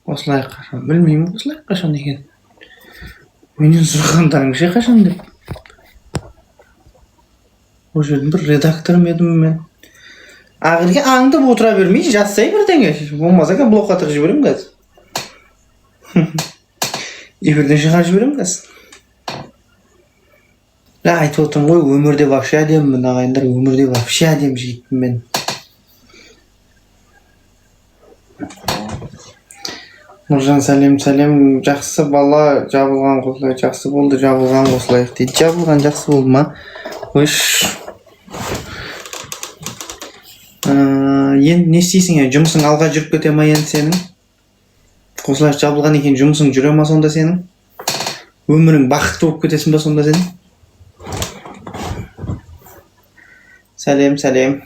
Осылай қашан білмеймін, осылай қашан екен. Менен сұрағандарыңша қашан деп. Ол жердің бір редакторым едім мен. Ақырге аңдып отыра бермей жазсай бірдеңе. Болмаса блокқа тығып жіберемін қазір. Эфирден шығарып жіберемін қазір. Айтып отырмын ғой, өмірде вообще әдемімін ағайындар, өмірде вообще әдем жігітпін мен. Нұржан сәлем, жақсы бала, жабылған қосылайық, жақсы болды, жабылған қосылайық дейді. Жабылған жақсы болды ма? Қойш. Енді не істейсің е? Жұмысың алға жүріп кете ма енді сенің? Қосылайық жабылған екен, жұмысың жүре ма сонда сенің? Өмірің бақытты болып кетесің ба сонда сенің? Сәлем.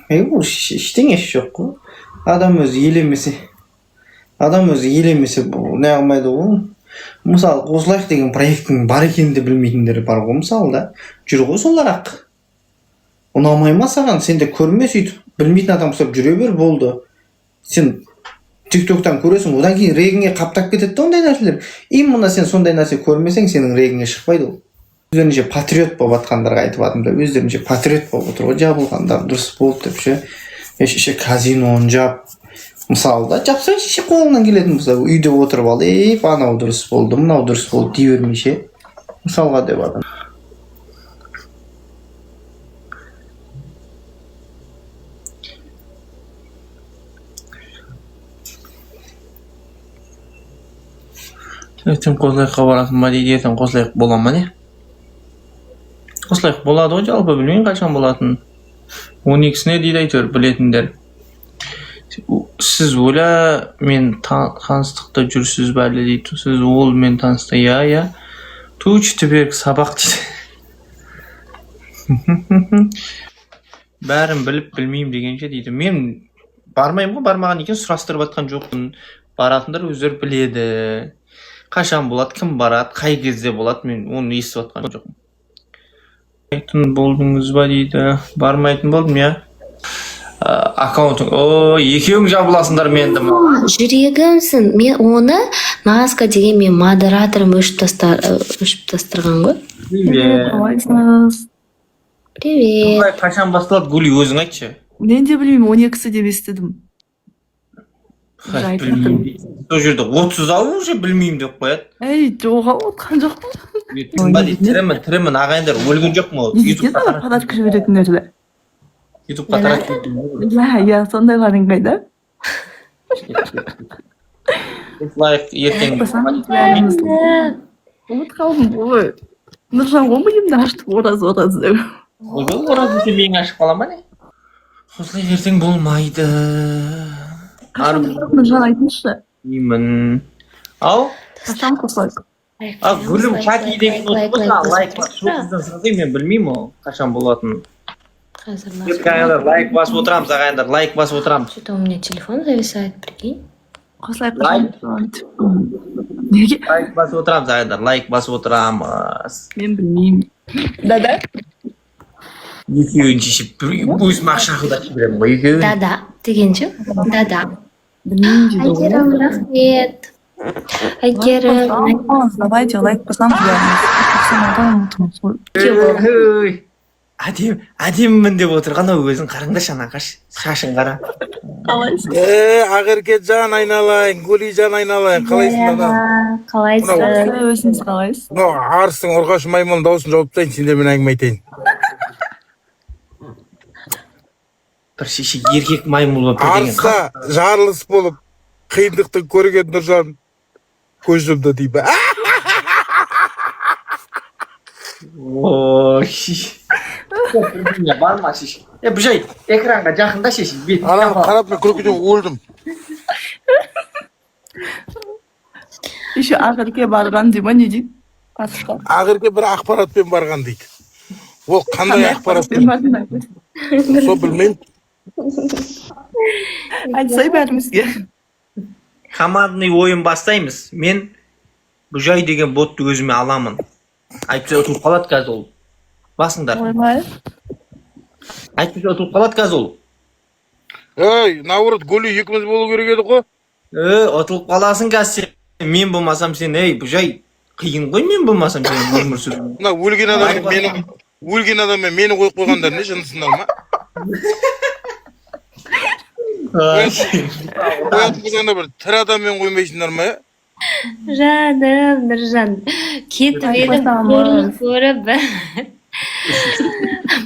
Ештеңесі жоқ қой. Адам өзі елемесе не алмайды ғой. Мысалы, қосылайық деген проекттің бар екенін де білмейтіндері бар ғой, мысалы да. Жүр ғой солар ақ. Ұнамай ма саған? Сен де көрме сөйтіп. Білмейтін адам ұстап жүре бер болды. Сен TikTok-тан көресің, одан кейін регіңе қаптап кетеді ондай нәрселер. Именно сен сондай нәрсе көрмесең, сенің регіңе шықпайды ол. Өздерінше патриот болып атқандарға айтып атымда, өздерінше патриот болып отыр ғой, жабылғандар дұрыс болды деп ше. Казиноны жап. Мысалы да, жапсайшы қолыңнан келетін болса, үйде отырып ал, анау дұрыс болды, мынау дұрыс болды дей бермейше. Мысалға деп адам. Ертең қосылайыққа баратын ба дейді, ертең қосылайық бола ма не? Қосылайық болады ғой, жалпы білмеймін қашан болатын. 12-сіне дейді әйтеуір білетіндер. Сіз оля мен таныстықта жүрсіз бе әлі дейді. Сіз ол мен танысты, я. Тучтеберг сабақ дейді. Бәрін біліп білмеймін дегенше дейді. Мен бармаймын ғой, бармаған екен сұрастырып атқан жоқпын. Баратындар өздері біледі. Қашан болады, кім барады, қай кезде болады, мен оны естіп атқан жоқпын. Бармайтын болдыңыз ба дейді. Бармайтын болдым, я. Аккаунтың, екеуің жабыласыңдар менді. Жүрегімсің, мен оны Назка деген мен модераторым өшіп тастырған ғой. Привет. Қашан басталады, Гули, өзің айтшы. Мен де білмеймін, 12-сі деп естідім. Сол жерде 30-ау уже білмеймін деп қояды. Жоға отқан жоқпын. Тірімін, ағайындар, өлген жоқ му? Естеді ғой, подачка жіберетіндерді. Ютубқа тарап Я, сондайларың қайда? Осылайық ертең. Ұмыт қалдым ғой. Нұржан ғой миымды ашты ораз деп. Ораз десе мен ашып қала ма не? Осылай ертең болмайды. Нұржан айтыңызшы. Деймін. Ау? Қашан қосылайық? Гүлім Шаки деген лайк мен білмеймін ол қашан болатын. Ағайындар, лайк басып отырамыз, ағайындар, лайк басып отырамыз. Что-то у меня телефон зависает, прикинь. Қосылайық қашан? Неге? Лайк басып отырамыз, ағайындар, лайк басып отырамыз. Мен білмеймін. Да? Екеуін шешіп, өзім ақша қылдатып беремін ғой, екеуін. Да, дегенше? Да. Білмеймін дейді. Айгерім, рахмет. Айгерім. Давайте лайк басамыз. Әдеммін деп отырған өзің қараңдашы анақаш, шашын қара. Қалайсың? Ақеркежан айналайын, Гулижан айналайын, қалайсың дана? Қалайсың? Өзіңіз қалайсыз? Арыстың ұрғашы маймыл дауысын жауып тастайын, сендермен әңгіме айтайын. Бір шеше еркек маймыл болып деген. Арыста жарылыс болып, қиындықты көрген Нұржан көз жұмды дейбі. Барма шеше. Бұл жай экранға жақында шеше. Анам қарап мен күлкіден өлдім. Еще Ақерке барған дей ма, не дейді? Ақерке бір ақпаратпен барған дейді. Ол қандай ақпаратпен? Сол білмеймін. Айтсай бәрімізге. Командный ойын бастаймыз. Мен бұл жай деген ботты өзіме аламын. Айтпаса ұтылып қалады қазір ол. Басыңдар. Айтпаса ұтылып қалады қазір ол. Наурыз, Гули екіміз болу керек еді ғой. Отылып қаласың қазір сен. Мен болмасам сен, ей, бұжай, қиын ғой мен болмасам сен өмір сүру. мына өлген адаммен мені қойып қойғандар не жынысыңдар ма? Қоятын болсаңдар бір тірі адаммен қоймайсыңдар ма? Жаным, Нұржан, кетіп едім қорлық көріп.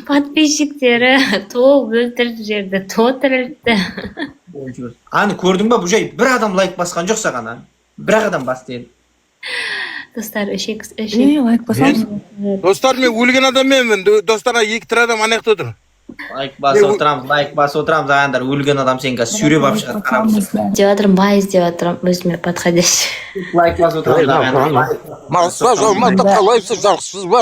Подписчиктері толып өлтіріп жерді, тотірілді. Аны көрдің ба, бұжай, бір адам лайк басқан жоқ саған, а? Бір адам бас деді. Достар, өшек. Лайк басамыз. Достар, мен өлген адамменмін. Достарға екі тірі адам ана жақта отыр. Лайк басып отырамыз, ағандар, өлген адам сен қазір сүйреп алып шығады, қарап отырсың. Деп жатырмын, бай іздеп жатырмын, өзіме подходящий. Лайк басып отырамыз, ағандар. Қалайсыз, жақсысыз ба?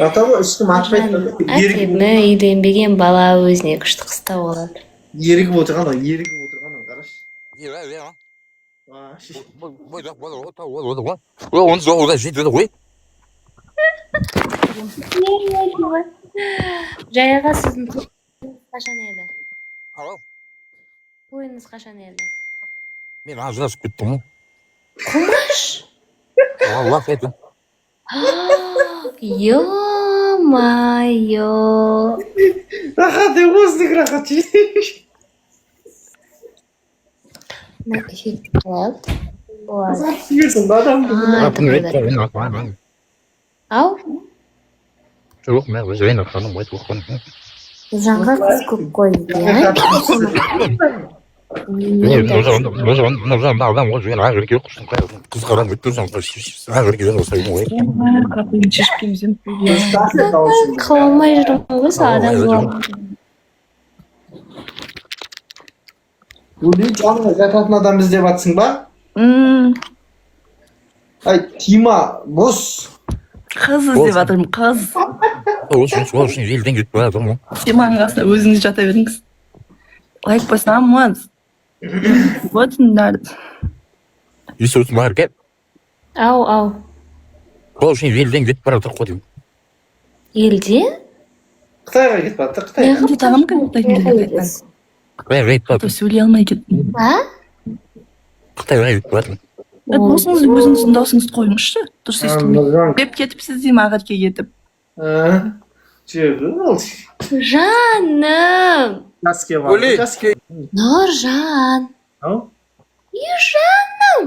Атабы үстім атпайды. Әкемі үйленбеген бала өзіне күшті қыстау болады. Ерігіп отырған ол, қараш. Оны жоғылда жетеді ғой. Жайға сіздің тойыңыз қашан еді? Тойыңыз қашан еді? Мен ажырасып кеттім ғой. Құмаш? Аллах етім. Ё-майо. Рахат, өздік рахат. Ау? Жоқ, мен өзіне ханым айтып оққан. Жанға қыз көп қойды, иә? Нұржан адам ғой, мен ағырге құшын қайырдым. Қыз қарам өтті, ағырге жасайын ғой. Қапыйын шешіп келмесем. Қылмай жүрмін ғой, адам болады. Өлі жаныңа жататын адам іздеп атсың ба? Ай, Тима, бос. Қыз іздеп жатырмын, қыз. Ол үшін елден кетіп бара жатырмын. Симаның қасына өзіңіз жата беріңіз. Лайк басамыз. Өтіңдер. Есөтім бар кәп. Ау. Ол үшін елден кетіп бара жатыр қойдым. Елден? Қытайға кетіп барды, Қытайға. Неғып тағым кім Қытайға? Қытайға кетіп бардым. Сөйлей алмай кеттім. Қытайға кетіп бардым. Досыңыз өзіңіздің даусыңызды қойыңызшы. Дұрыс естілмей. Деп кетіпсіз деймін ағырке кетіп. Жаным. Нұржан. Ау? Жаным.